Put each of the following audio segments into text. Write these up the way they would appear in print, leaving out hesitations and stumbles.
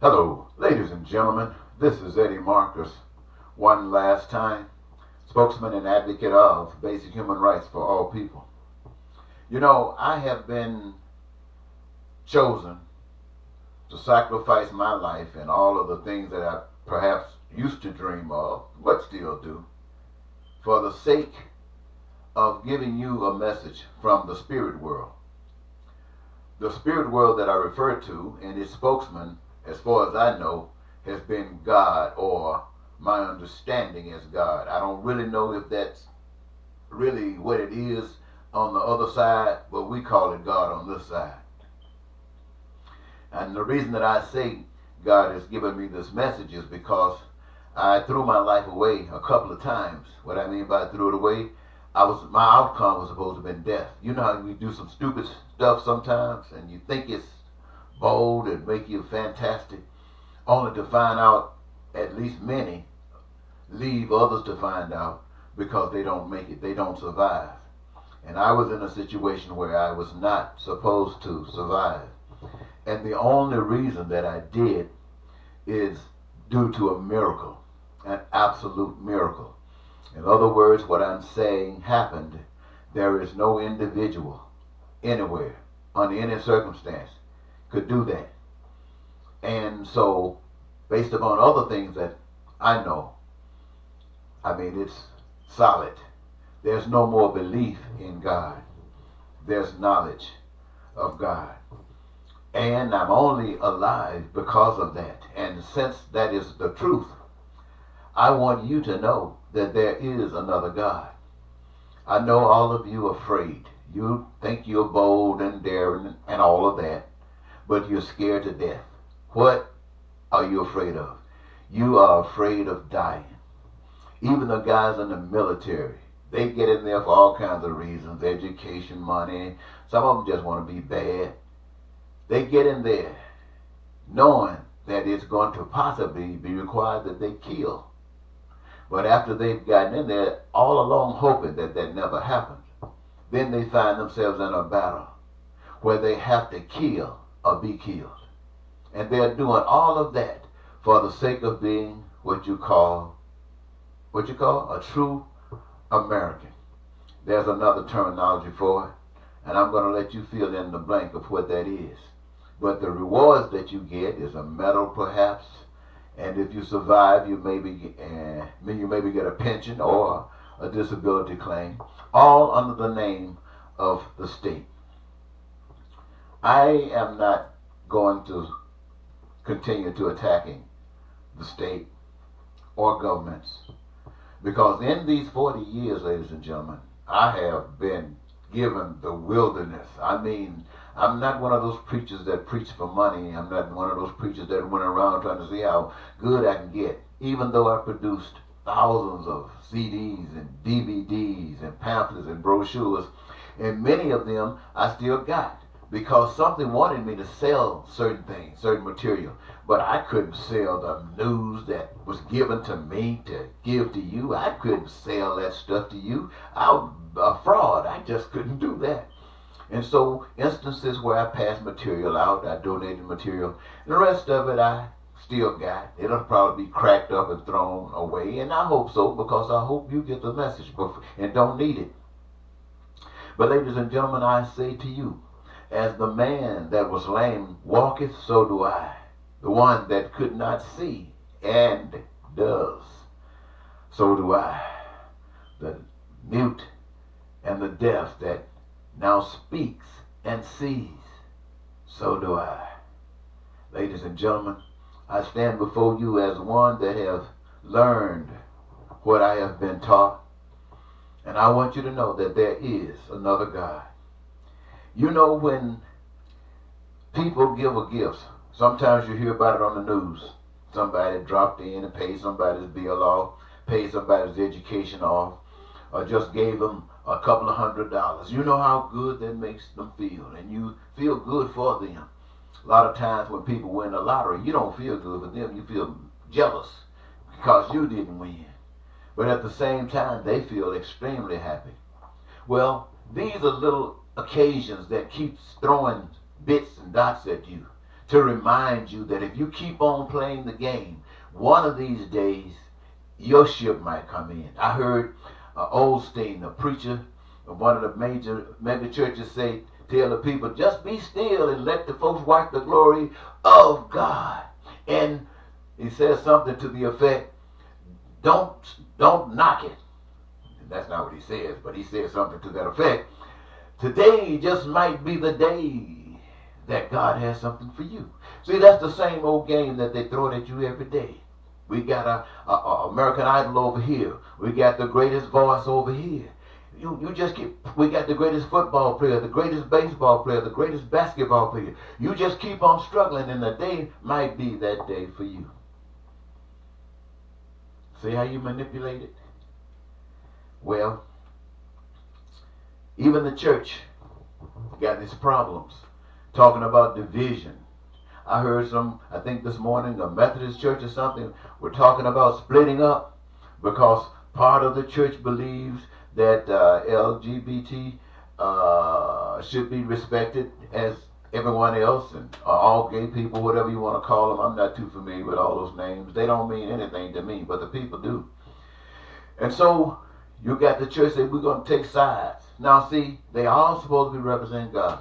Hello, ladies and gentlemen. This is Eddie Marcus, one last time, spokesman and advocate of basic human rights for all people. You know, I have been chosen to sacrifice my life and all of the things that I perhaps used to dream of, but still do, for the sake of giving you a message from the spirit world. The spirit world that I refer to and its spokesman, as far as I know, has been God, or my understanding is God. I don't really know if that's really what it is on the other side, but we call it God on this side. And the reason that I say God has given me this message is because I threw my life away a couple of times. What I mean by threw it away, my outcome was supposed to have been death. You know how we do some stupid stuff sometimes and you think it's bold and make you fantastic, only to find out, at least many leave others to find out because they don't make it, they don't survive. And I was in a situation where I was not supposed to survive. And the only reason that I did is due to a miracle, an absolute miracle. In other words, what I'm saying happened. There is no individual anywhere, under any circumstance, could do that. And so, based upon other things that I know, I mean, it's solid. There's no more belief in God. There's knowledge of God. And I'm only alive because of that. And since that is the truth, I want you to know that there is another God. I know all of you are afraid. You think you're bold and daring and all of that, but you're scared to death. What are you afraid of? You are afraid of dying. Even the guys in the military, they get in there for all kinds of reasons, education, money. Some of them just want to be bad. They get in there knowing that it's going to possibly be required that they kill. But after they've gotten in there, all along hoping that that never happens, then they find themselves in a battle where they have to kill or be killed. And they're doing all of that for the sake of being what you call a true American. There's another terminology for it, and I'm going to let you fill in the blank of what that is. But the rewards that you get is a medal, perhaps, and if you survive, you maybe get a pension or a disability claim, all under the name of the state. I am not going to continue to attacking the state or governments, because in these 40 years, ladies and gentlemen, I have been given the wilderness. I mean, I'm not one of those preachers that preach for money. I'm not one of those preachers that went around trying to see how good I can get, even though I produced thousands of CDs and DVDs and pamphlets and brochures, and many of them I still got, because something wanted me to sell certain things, certain material. But I couldn't sell the news that was given to me to give to you. I couldn't sell that stuff to you. I was a fraud. I just couldn't do that. And so instances where I passed material out, I donated material, and the rest of it I still got. It'll probably be cracked up and thrown away, and I hope so, because I hope you get the message and don't need it. But ladies and gentlemen, I say to you, as the man that was lame walketh, so do I. The one that could not see and does, so do I. The mute and the deaf that now speaks and sees, so do I. Ladies and gentlemen, I stand before you as one that have learned what I have been taught, and I want you to know that there is another God. You know, when people give a gift, sometimes you hear about it on the news. Somebody dropped in and paid somebody's bill off, paid somebody's education off, or just gave them a couple of $100. You know how good that makes them feel, and you feel good for them. A lot of times when people win the lottery, you don't feel good for them. You feel jealous because you didn't win. But at the same time, they feel extremely happy. Well, these are little occasions that keeps throwing bits and dots at you to remind you that if you keep on playing the game, one of these days your ship might come in. I heard Osteen, a preacher of one of the major mega churches, tell the people, just be still and let the folks watch the glory of God. And he says something to the effect, don't knock it. And that's not what he says, but he says something to that effect. Today just might be the day that God has something for you. See, that's the same old game that they throw at you every day. We got a American Idol over here. We got the greatest voice over here. You just we got the greatest football player, the greatest baseball player, the greatest basketball player. You just keep on struggling, and the day might be that day for you. See how you manipulate it? Well, even the church got these problems, talking about division. I heard I think this morning, a Methodist church or something, were talking about splitting up because part of the church believes that LGBT should be respected as everyone else, and all gay people, whatever you want to call them. I'm not too familiar with all those names. They don't mean anything to me, but the people do. And so you got the church say, we're going to take sides. Now see, they all supposed to be representing God.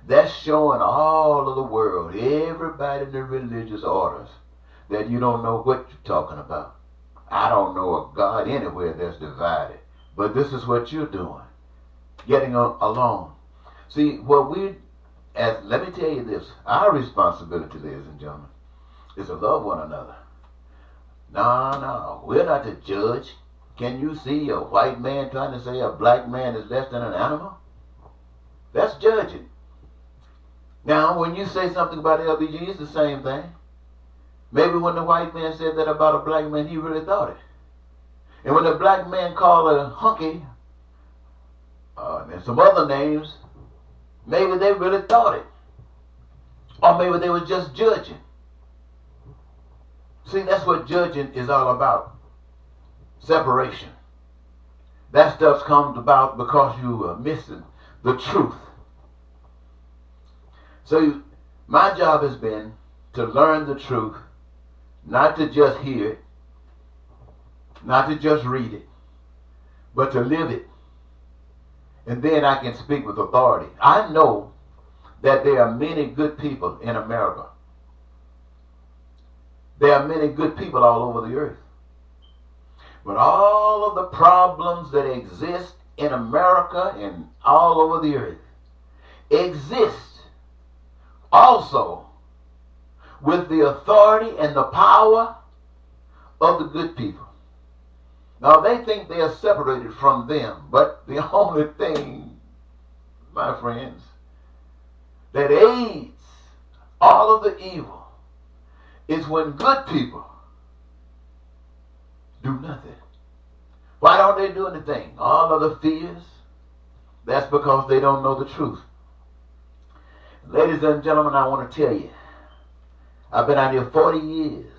That's showing all of the world, everybody in the religious orders, that you don't know what you're talking about. I don't know a God anywhere that's divided. But this is what you're doing, getting along. See, let me tell you this, our responsibility, ladies and gentlemen, is to love one another. No, we're not to judge. Can you see a white man trying to say a black man is less than an animal? That's judging. Now, when you say something about LBG, it's the same thing. Maybe when the white man said that about a black man, he really thought it. And when the black man called a hunky, and some other names, maybe they really thought it. Or maybe they were just judging. See, that's what judging is all about. Separation. That stuff comes about because you are missing the truth. So my job has been to learn the truth, not to just hear it, not to just read it, but to live it. And then I can speak with authority. I know that there are many good people in America. There are many good people all over the earth. But all of the problems that exist in America and all over the earth exist also with the authority and the power of the good people. Now they think they are separated from them, but the only thing, my friends, that aids all of the evil is when good people do nothing. Why don't they do anything? All of the fears, that's because they don't know the truth. Ladies and gentlemen, I want to tell you, I've been out here 40 years.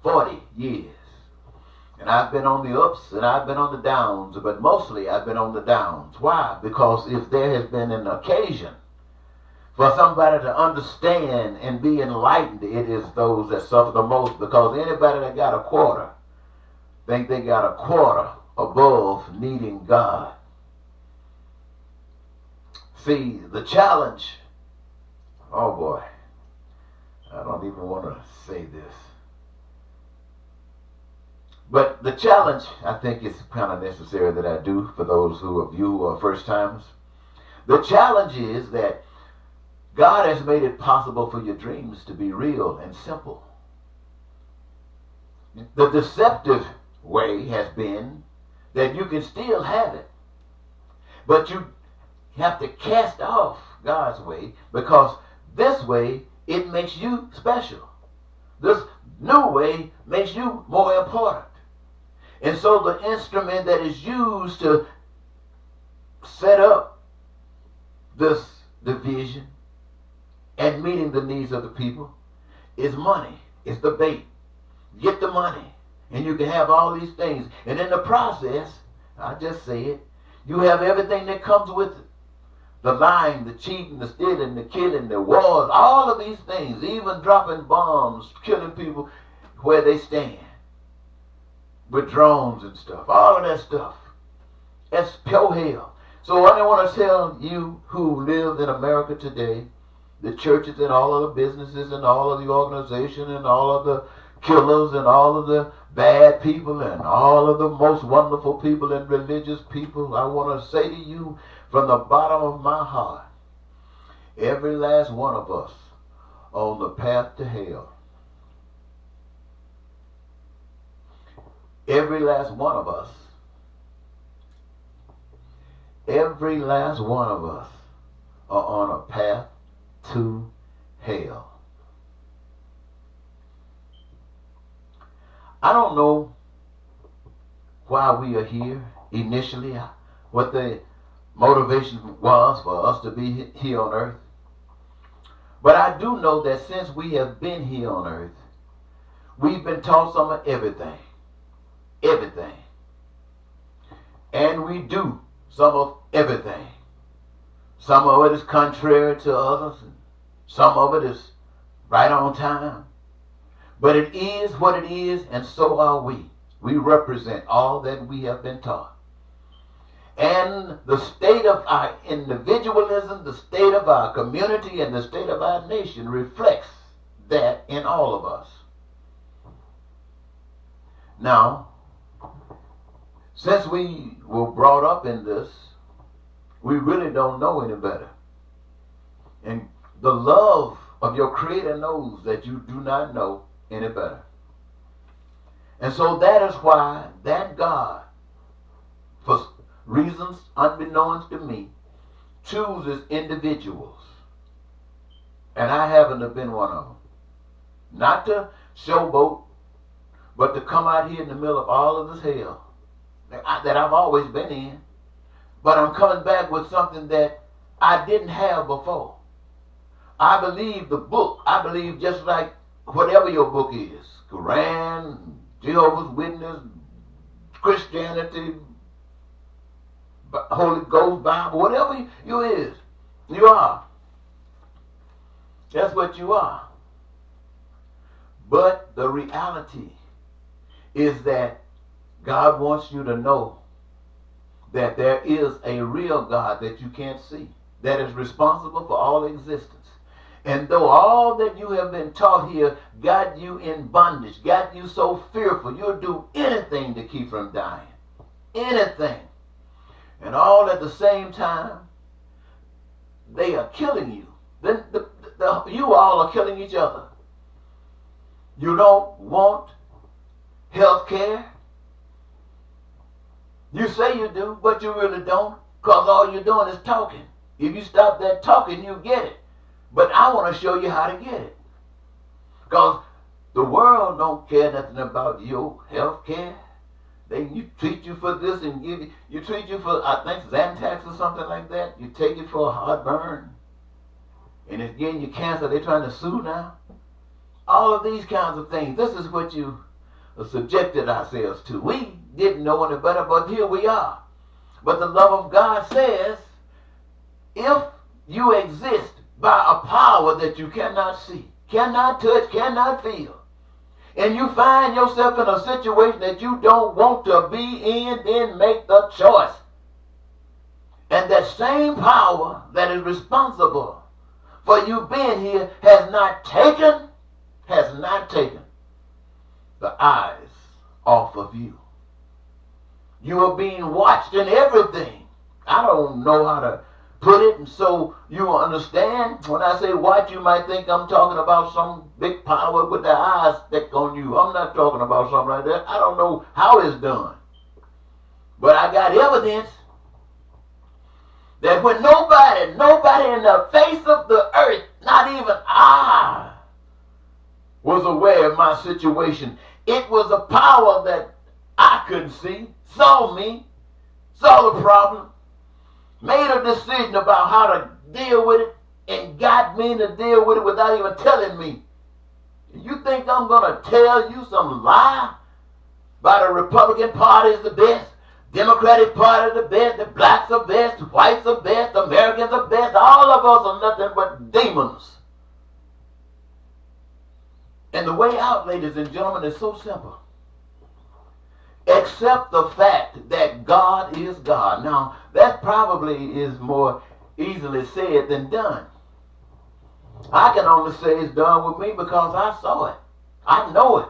40 years. And I've been on the ups and I've been on the downs, but mostly I've been on the downs. Why? Because if there has been an occasion for somebody to understand and be enlightened, it is those that suffer the most, because anybody that got a quarter think they got a quarter above needing God. See, the challenge, oh boy, I don't even want to say this. But the challenge, I think it's kind of necessary that I do for those of you who are first timers. The challenge is that God has made it possible for your dreams to be real and simple. The deceptive way has been that you can still have it, but you have to cast off God's way, because this way it makes you special. This new way makes you more important. And so the instrument that is used to set up this division and meeting the needs of the people is money. It's the bait. Get the money and you can have all these things. And in the process, I just say it, you have everything that comes with it. the lying, the cheating, the stealing, the killing, the wars, all of these things, even dropping bombs, killing people where they stand with drones and stuff, all of that stuff. That's pure hell. So I want to tell you who live in America today, the churches and all of the businesses and all of the organization and all of the killers and all of the bad people and all of the most wonderful people and religious people, I want to say to you from the bottom of my heart, every last one of us on the path to hell, every last one of us, every last one of us are on a path to hell. I don't know why we are here initially, what the motivation was for us to be here on earth. But I do know that since we have been here on earth, we've been taught some of everything. Everything. And we do some of everything. Some of it is contrary to others, and some of it is right on time. But it is what it is, and so are we. We represent all that we have been taught. And the state of our individualism, the state of our community, and the state of our nation reflects that in all of us. Now, since we were brought up in this, we really don't know any better. And the love of your Creator knows that you do not know any better. And so that is why that God, for reasons unbeknownst to me, chooses individuals. And I happen to have been one of them. Not to showboat, but to come out here in the middle of all of this hell that I've always been in. But I'm coming back with something that I didn't have before. I believe the book. I believe just like whatever your book is, Quran, Jehovah's Witness, Christianity, Holy Ghost, Bible, whatever you are. That's what you are. But the reality is that God wants you to know that there is a real God that you can't see, that is responsible for all existence. And though all that you have been taught here got you in bondage, got you so fearful, you'll do anything to keep from dying. Anything. And all at the same time, they are killing you. You all are killing each other. You don't want health care. You say you do, but you really don't, because all you're doing is talking. If you stop that talking, you get it. But I want to show you how to get it. Because the world don't care nothing about your health care. You treat you for this and you treat you for, I think, Zantac or something like that. You take it for a heartburn. And it's getting you cancer. They're trying to sue now. All of these kinds of things. This is what you subjected ourselves to. We didn't know any better, but here we are. But the love of God says, if you exist by a power that you cannot see, cannot touch, cannot feel, and you find yourself in a situation that you don't want to be in, then make the choice. And that same power that is responsible for you being here has not taken the eyes off of you. You are being watched in everything. I don't know how to put it, and so you understand. When I say watch, you might think I'm talking about some big power with their eyes stick on you. I'm not talking about something like that. I don't know how it's done. But I got evidence that when nobody in the face of the earth, not even I, was aware of my situation, it was a power that I couldn't see, saw me, saw the problem, made a decision about how to deal with it, and got me to deal with it without even telling me. You think I'm going to tell you some lie about the Republican Party is the best? Democratic Party the best, the blacks are best, the whites are best, the Americans are best. All of us are nothing but demons. And the way out, ladies and gentlemen, is so simple. Accept the fact that God is God. Now, that probably is more easily said than done. I can only say it's done with me because I saw it. I know it.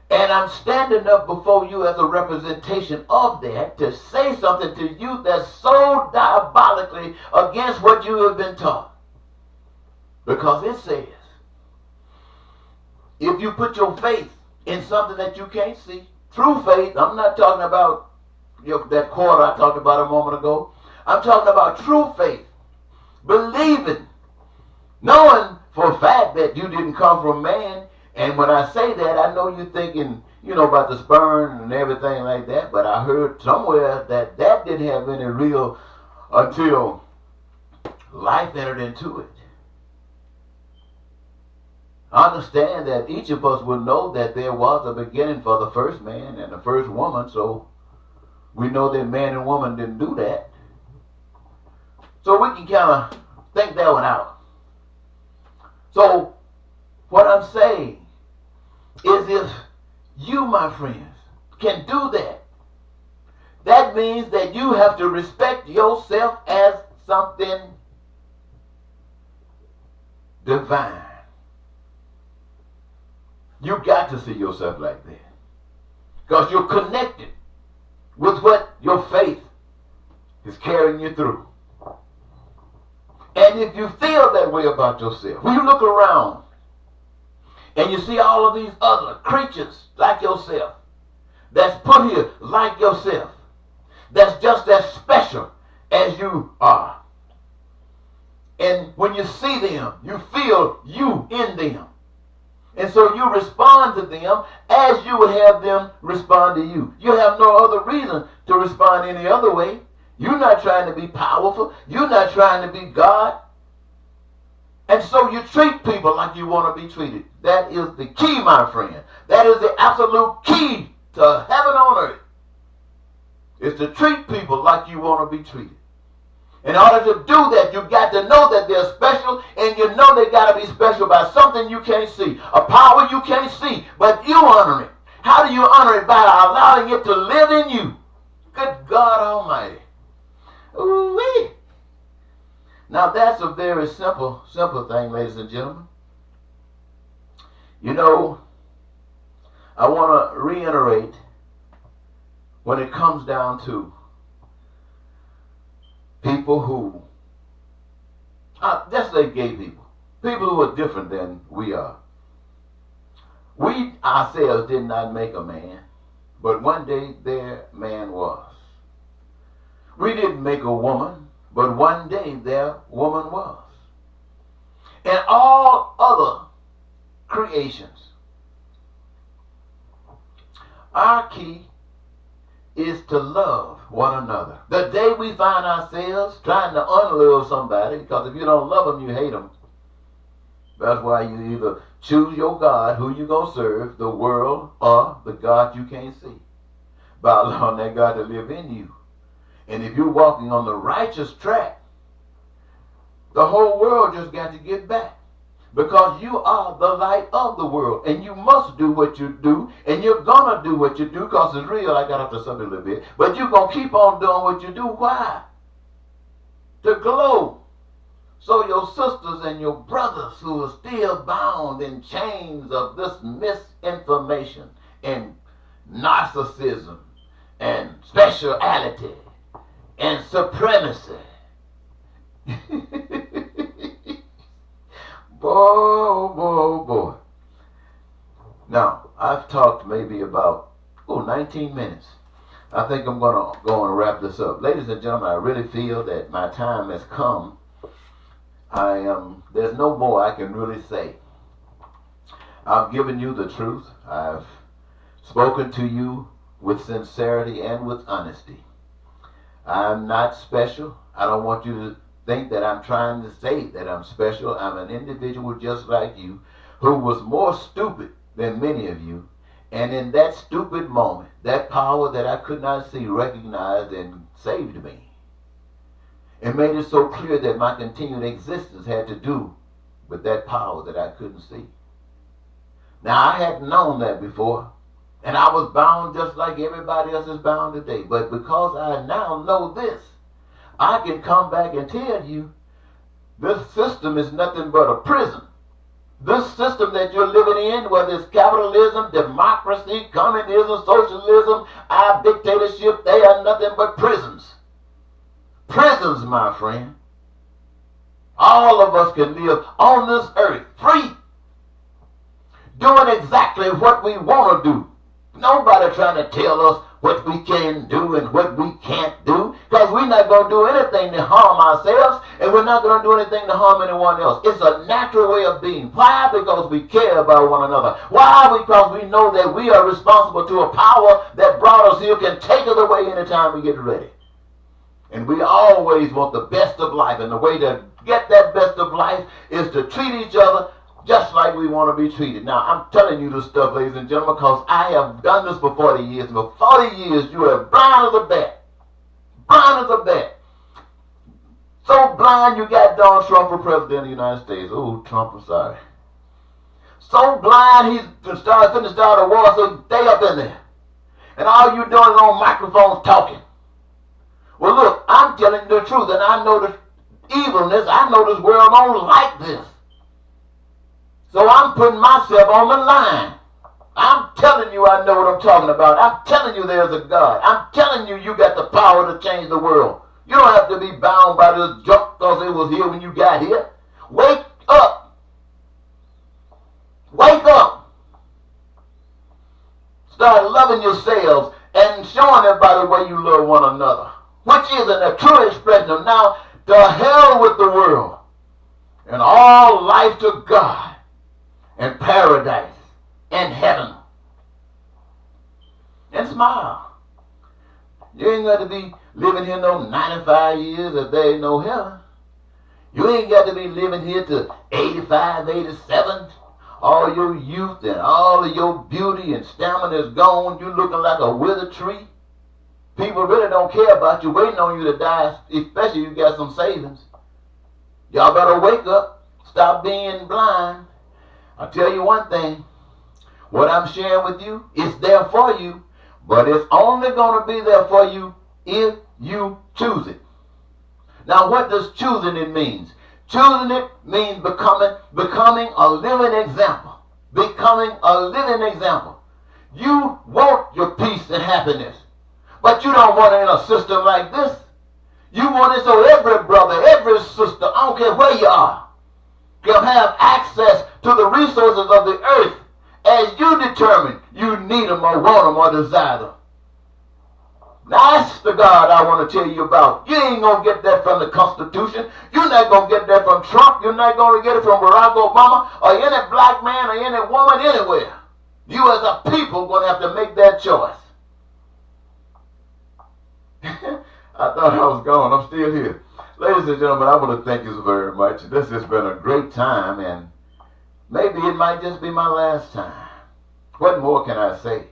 And I'm standing up before you as a representation of that to say something to you that's so diabolically against what you have been taught. Because it says, if you put your faith in something that you can't see, true faith, I'm not talking about that quarter I talked about a moment ago. I'm talking about true faith, believing, knowing for a fact that you didn't come from man. And when I say that, I know you're thinking, about the sperm and everything like that, but I heard somewhere that didn't have any real until life entered into it. I understand that each of us will know that there was a beginning for the first man and the first woman, so we know that man and woman didn't do that. So we can kind of think that one out. So what I'm saying is, if you, my friends, can do that, that means that you have to respect yourself as something divine. You got to see yourself like that, because you're connected with what your faith is carrying you through. And if you feel that way about yourself, when you look around and you see all of these other creatures like yourself, that's put here like yourself, that's just as special as you are. And when you see them, you feel you in them. And so you respond to them as you would have them respond to you. You have no other reason to respond any other way. You're not trying to be powerful. You're not trying to be God. And so you treat people like you want to be treated. That is the key, my friend. That is the absolute key to heaven on earth. Is to treat people like you want to be treated. In order to do that, you've got to know that they're special, and you know they got to be special by something you can't see, a power you can't see, but you honor it. How do you honor it? By allowing it to live in you. Good God Almighty. Ooh-wee. Now that's a very simple thing, ladies and gentlemen. I want to reiterate when it comes down to people who, just say gay people who are different than we are. We ourselves did not make a man, but one day their man was. We didn't make a woman, but one day their woman was. And all other creations. Our key is to love one another. The day we find ourselves trying to unlove somebody, because if you don't love them, you hate them. That's why you either choose your God, who you going to serve, the world, or the God you can't see, by allowing that God to live in you. And if you're walking on the righteous track, the whole world just got to get back. Because you are the light of the world. And you must do what you do. And you're going to do what you do. Because it's real. I got off the subject a little bit. But you're going to keep on doing what you do. Why? To glow. So your sisters and your brothers who are still bound in chains of this misinformation and narcissism and speciality and supremacy. Boy. Now, I've talked maybe about 19 minutes. I think I'm going to go and wrap this up. Ladies and gentlemen, I really feel that my time has come. There's no more I can really say. I've given you the truth. I've spoken to you with sincerity and with honesty. I'm not special. I don't want you to think that I'm trying to say that I'm special. I'm an individual just like you who was more stupid than many of you And in that stupid moment, that power that I could not see recognized and saved me. It made it so clear that my continued existence had to do with that power that I couldn't see. Now, I hadn't known that before, and I was bound just like everybody else is bound today. But because I now know this, I can come back and tell you this system is nothing but a prison. This system that you're living in, whether it's capitalism, democracy, communism, socialism, our dictatorship, they are nothing but prisons. Prisons, my friend. All of us can live on this earth free, doing exactly what we want to do. Nobody trying to tell us what we can do and what we can't do, because we're not going to do anything to harm ourselves, and we're not going to do anything to harm anyone else. It's a natural way of being. Why? Because we care about one another. Why? Because we know that we are responsible to a power that brought us here, can take us away anytime we get ready. And we always want the best of life, and the way to get that best of life is to treat each other just like we want to be treated. Now, I'm telling you this stuff, ladies and gentlemen, because I have done this for 40 years. And for 40 years, you are blind as a bat. Blind as a bat. So blind, you got Donald Trump for president of the United States. Oh, Trump, I'm sorry. So blind, he's finna start a war, so stay up in there. And all you doing is on microphones talking. Well, look, I'm telling you the truth, and I know the evilness. I know this world don't like this. So I'm putting myself on the line. I'm telling you I know what I'm talking about. I'm telling you there's a God. I'm telling you you got the power to change the world. You don't have to be bound by this junk because it was here when you got here. Wake up. Wake up. Start loving yourselves and showing everybody the way you love one another, which is a true expression of now, to hell with the world and all life to God and paradise and heaven. And smile. You ain't got to be living here no 95 years if there ain't no heaven. You ain't got to be living here to 85, 87. All your youth and all of your beauty and stamina is gone. You looking like a withered tree. People really don't care about you, waiting on you to die, especially if you got some savings. Y'all better wake up. Stop being blind. I'll tell you one thing. What I'm sharing with you is there for you, but it's only going to be there for you if you choose it. Now, what does choosing it mean? Choosing it means becoming a living example. Becoming a living example. You want your peace and happiness, but you don't want it in a system like this. You want it so every brother, every sister, I don't care where you are, can have access to the resources of the earth as you determine you need them or want them or desire them. Now that's the God I want to tell you about. You ain't going to get that from the Constitution. You're not going to get that from Trump. You're not going to get it from Barack Obama or any black man or any woman anywhere. You as a people are going to have to make that choice. I thought I was gone. I'm still here. Ladies and gentlemen, I want to thank you so very much. This has been a great time, and maybe it might just be my last time. What more can I say?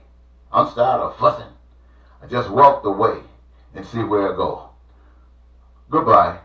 I'm tired of fussing. I just walked away and see where I go. Goodbye.